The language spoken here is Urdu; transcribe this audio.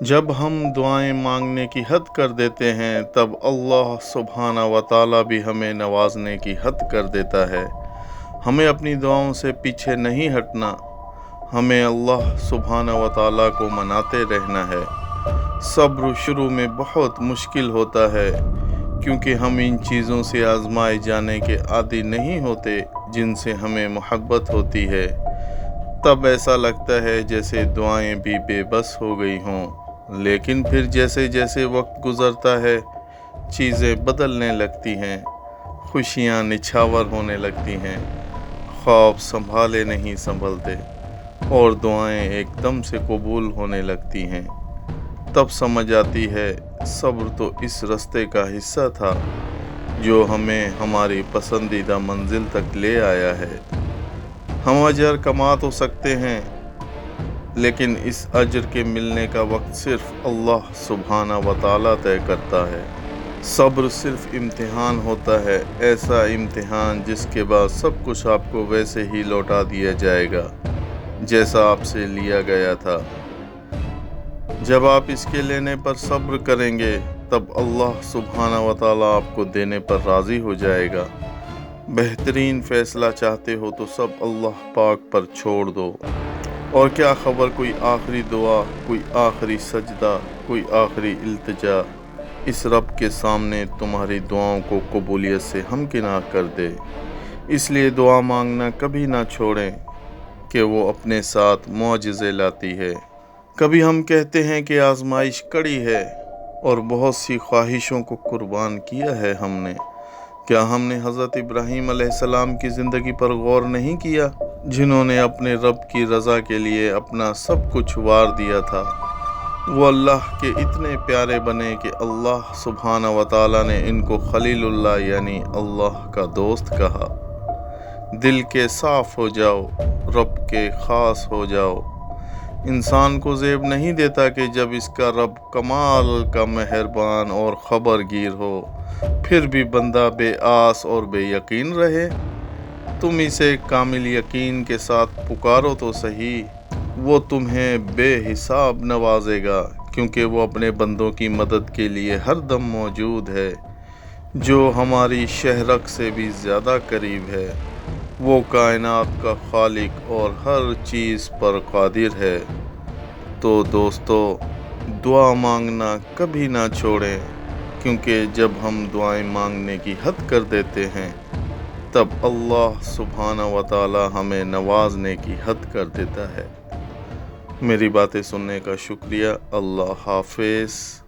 جب ہم دعائیں مانگنے کی حد کر دیتے ہیں تب اللہ سبحانہ و تعالیٰ بھی ہمیں نوازنے کی حد کر دیتا ہے۔ ہمیں اپنی دعاؤں سے پیچھے نہیں ہٹنا، ہمیں اللہ سبحانہ و تعالیٰ کو مناتے رہنا ہے۔ صبر شروع میں بہت مشکل ہوتا ہے کیونکہ ہم ان چیزوں سے آزمائے جانے کے عادی نہیں ہوتے جن سے ہمیں محبت ہوتی ہے۔ تب ایسا لگتا ہے جیسے دعائیں بھی بے بس ہو گئی ہوں، لیکن پھر جیسے جیسے وقت گزرتا ہے چیزیں بدلنے لگتی ہیں، خوشیاں نچھاور ہونے لگتی ہیں، خواب سنبھالے نہیں سنبھلتے اور دعائیں ایک دم سے قبول ہونے لگتی ہیں۔ تب سمجھ آتی ہے صبر تو اس راستے کا حصہ تھا جو ہمیں ہماری پسندیدہ منزل تک لے آیا ہے۔ ہم اجر کما تو سکتے ہیں، لیکن اس اجر کے ملنے کا وقت صرف اللہ سبحانہ و تعالیٰ طے کرتا ہے۔ صبر صرف امتحان ہوتا ہے، ایسا امتحان جس کے بعد سب کچھ آپ کو ویسے ہی لوٹا دیا جائے گا جیسا آپ سے لیا گیا تھا۔ جب آپ اس کے لینے پر صبر کریں گے تب اللہ سبحانہ و تعالیٰ آپ کو دینے پر راضی ہو جائے گا۔ بہترین فیصلہ چاہتے ہو تو سب اللہ پاک پر چھوڑ دو، اور کیا خبر کوئی آخری دعا، کوئی آخری سجدہ، کوئی آخری التجا اس رب کے سامنے تمہاری دعاؤں کو قبولیت سے ہمکنار کر دے۔ اس لیے دعا مانگنا کبھی نہ چھوڑیں کہ وہ اپنے ساتھ معجزے لاتی ہے۔ کبھی ہم کہتے ہیں کہ آزمائش کڑی ہے اور بہت سی خواہشوں کو قربان کیا ہے ہم نے۔ کیا ہم نے حضرت ابراہیم علیہ السلام کی زندگی پر غور نہیں کیا، جنہوں نے اپنے رب کی رضا کے لیے اپنا سب کچھ وار دیا تھا؟ وہ اللہ کے اتنے پیارے بنے کہ اللہ سبحانہ و تعالیٰ نے ان کو خلیل اللہ یعنی اللہ کا دوست کہا۔ دل کے صاف ہو جاؤ، رب کے خاص ہو جاؤ۔ انسان کو زیب نہیں دیتا کہ جب اس کا رب کمال کا مہربان اور خبر گیر ہو پھر بھی بندہ بے آس اور بے یقین رہے۔ تم اسے کامل یقین کے ساتھ پکارو تو صحیح، وہ تمہیں بے حساب نوازے گا کیونکہ وہ اپنے بندوں کی مدد کے لیے ہر دم موجود ہے۔ جو ہماری شہرک سے بھی زیادہ قریب ہے، وہ کائنات کا خالق اور ہر چیز پر قادر ہے۔ تو دوستو، دعا مانگنا کبھی نہ چھوڑیں، کیونکہ جب ہم دعائیں مانگنے کی حد کر دیتے ہیں تب اللہ سبحانہ و تعالیٰ ہمیں نوازنے کی حد کر دیتا ہے۔ میری باتیں سننے کا شکریہ۔ اللہ حافظ۔